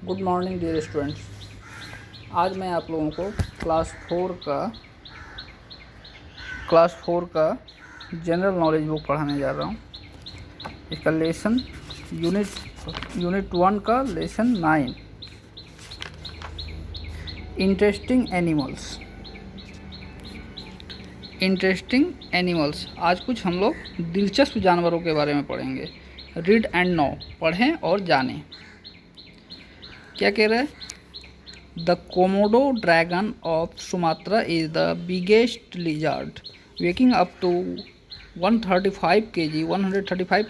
Good morning dear students. आज मैं आप लोगों को क्लास फोर का जनरल नॉलेज बुक पढ़ाने जा रहा हूँ। इसका लेसन यूनिट 1 का लेसन 9 इंटरेस्टिंग एनिमल्स। आज कुछ हम लोग दिलचस्प जानवरों के बारे में पढ़ेंगे। रीड एंड नो, पढ़ें और जानें। क्या कह रहा है? The Komodo dragon of Sumatra is the biggest lizard, waking up to 135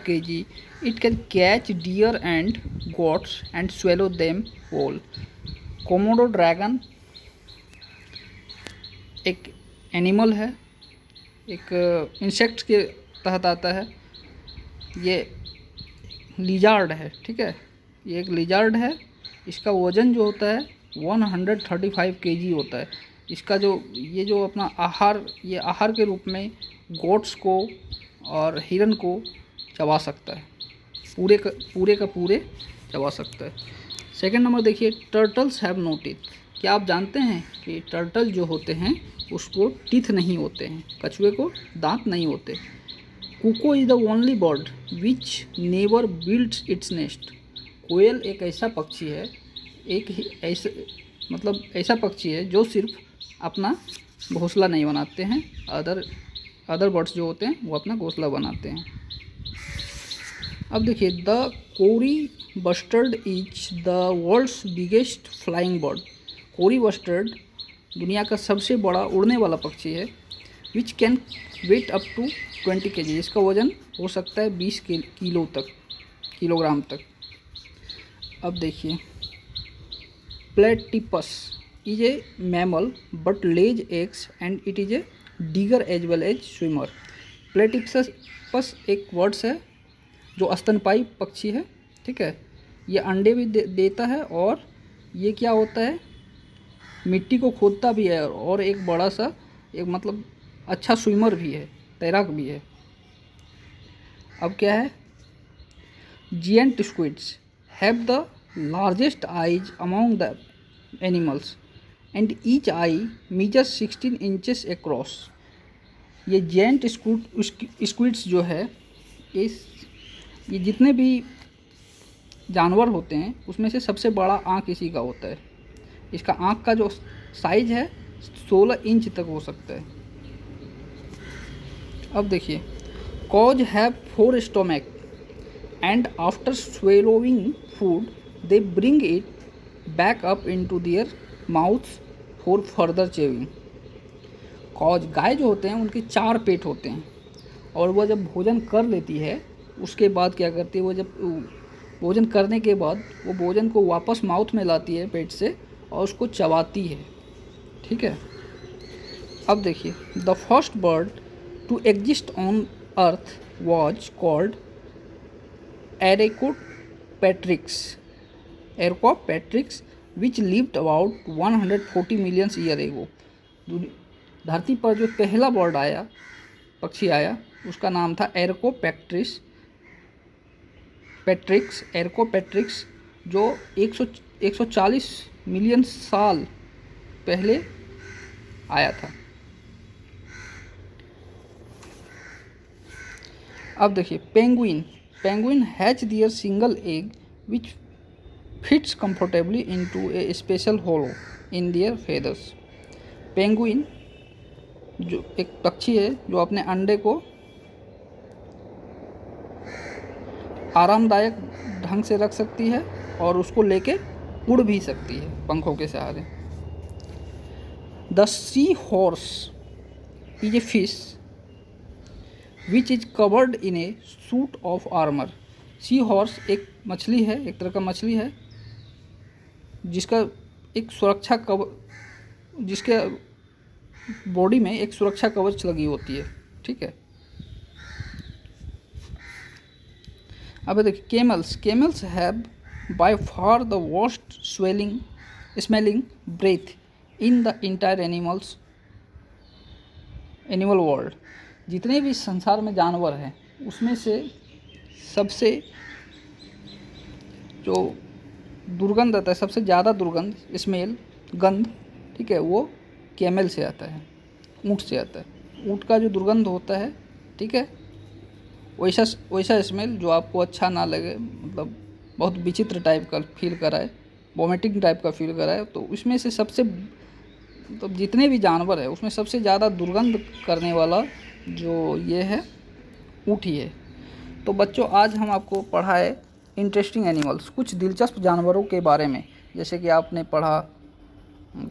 kg. It can catch deer and goats and swallow them whole. Komodo dragon एक एनिमल है, एक इंसेक्ट के तहत आता है। ये लिजार्ड है, ठीक है। ये एक लिजार्ड है। इसका वज़न जो होता है 135 kg होता है। इसका जो अपना आहार के रूप में गोट्स को और हिरन को चबा सकता है, पूरे का पूरे चबा सकता है। सेकंड नंबर देखिए, टर्टल्स हैव नो टीथ। क्या आप जानते हैं कि टर्टल जो होते हैं उसको टीथ नहीं होते हैं, कछुए को दांत नहीं होते। Cuckoo is the only bird which never builds its nest. कोयल एक ऐसा पक्षी है, ऐसा पक्षी है जो सिर्फ अपना घोंसला नहीं बनाते हैं, अदर बर्ड्स जो होते हैं वो अपना घोंसला बनाते हैं। अब देखिए, the kori bustard is the world's biggest flying bird. Kori bustard दुनिया का सबसे बड़ा उड़ने वाला पक्षी है। Which can weigh up to 20 kg। इसका वज़न हो सकता है 20 किलोग्राम तक। अब देखिए, platypus is a mammal but lays eggs and it is a digger as well as swimmer. Platypus एक वर्ड्स है जो स्तनपायी पक्षी है, ठीक है। ये अंडे भी देता है और ये क्या होता है, मिट्टी को खोदता भी है और एक बड़ा सा अच्छा स्विमर भी है, तैराक भी है। अब क्या है, giant squids have the largest eyes among the animals and each eye measures 16 inches across। ये जिएंट स्क्विड्स जो है, ये जितने भी जानवर होते हैं उसमें से सबसे बड़ा आँख इसी का होता है। इसका आँख का जो साइज है 16 इंच तक हो सकता है। अब देखिए, cows have 4 stomach and after swallowing food they bring it back up into their mouths for further chewing. Cows, गाय जो होते हैं उनके 4 पेट होते हैं और वह जब भोजन कर लेती है उसके बाद क्या करती है, वो जब भोजन करने के बाद वो भोजन को वापस माउथ में लाती है पेट से और उसको चबाती है, ठीक है। अब देखिए, the first bird to exist on earth was called Archaeopteryx which lived about 140 million years ago। धरती पर जो पहला पक्षी आया उसका नाम था एरकोपैट्रिक्स, जो 140 मिलियन साल पहले आया था। अब देखिए, penguin hatch their single egg which fits comfortably into a special hollow in their feathers. Penguin जो एक पक्षी है जो अपने अंडे को आरामदायक ढंग से रख सकती है और उसको लेके उड़ भी सकती है पंखों के सहारे। The sea horse is a fish which is covered in a suit of armour. Sea horse एक मछली है, एक तरह का मछली है जिसका एक सुरक्षा जिसके बॉडी में एक सुरक्षा कवच लगी होती है, ठीक है। अब देखिए, camels have by far the worst smelling breath in the entire animal world. जितने भी संसार में जानवर हैं उसमें से सबसे जो दुर्गंध आता है, सबसे ज़्यादा दुर्गंध, स्मेल, गंध, ठीक है, वो कैमल से आता है, ऊँट से आता है। ऊँट का जो दुर्गंध होता है, ठीक है, वैसा स्मेल जो आपको अच्छा ना लगे, मतलब बहुत विचित्र टाइप का फील कराए, वॉमिटिंग टाइप का फील कराए, तो उसमें से सबसे, तो जितने भी जानवर है उसमें सबसे ज़्यादा दुर्गंध करने वाला जो ये है, ऊँट ही है। तो बच्चों, आज हम आपको पढ़ाए इंटरेस्टिंग एनिमल्स, कुछ दिलचस्प जानवरों के बारे में। जैसे कि आपने पढ़ा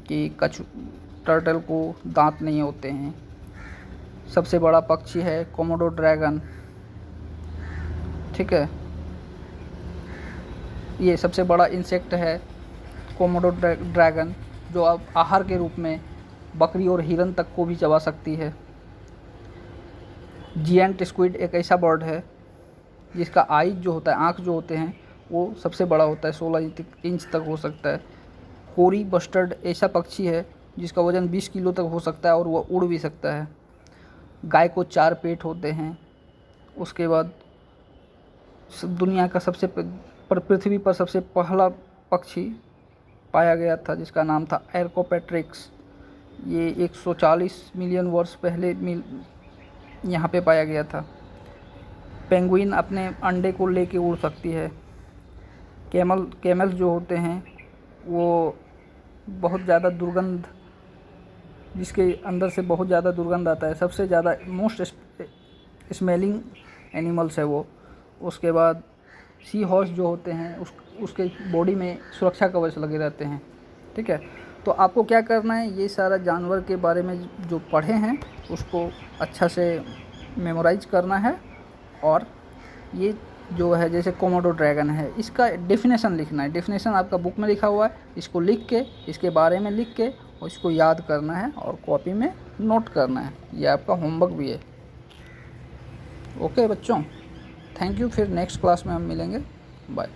कि टर्टल को दांत नहीं होते हैं, सबसे बड़ा पक्षी है कोमोडो ड्रैगन, ठीक है, ये सबसे बड़ा इंसेक्ट है कोमोडो ड्रैगन, जो अब आहार के रूप में बकरी और हिरन तक को भी चबा सकती है। जिएंट स्क्विड एक ऐसा बर्ड है जिसका आइज जो होता है, आँख जो होते हैं, वो सबसे बड़ा होता है, 16 इंच तक हो सकता है। कोरी बस्टर्ड ऐसा पक्षी है जिसका वज़न 20 किलो तक हो सकता है और वह उड़ भी सकता है। गाय को 4 पेट होते हैं। उसके बाद दुनिया का पृथ्वी पर सबसे पहला पक्षी पाया गया था जिसका नाम था एर्कोपेट्रिक्स। ये 140 मिलियन वर्ष पहले यहाँ पे पाया गया था। पेंगुइन अपने अंडे को लेके उड़ सकती है। कैमल जो होते हैं वो बहुत ज़्यादा दुर्गंध, जिसके अंदर से बहुत ज़्यादा दुर्गंध आता है, सबसे ज़्यादा मोस्ट स्मेलिंग एनिमल्स है वो। उसके बाद सी हॉर्स जो होते हैं उसके बॉडी में सुरक्षा कवच लगे रहते हैं, ठीक है। तो आपको क्या करना है, ये सारा जानवर के बारे में जो पढ़े हैं उसको अच्छा से मेमोराइज करना है, और ये जो है जैसे कोमोडो ड्रैगन है, इसका डेफिनेशन लिखना है। डेफिनेशन आपका बुक में लिखा हुआ है, इसको लिख के, इसके बारे में लिख के और इसको याद करना है और कॉपी में नोट करना है। ये आपका होमवर्क भी है। ओके बच्चों, थैंक यू। फिर नेक्स्ट क्लास में हम मिलेंगे। बाय।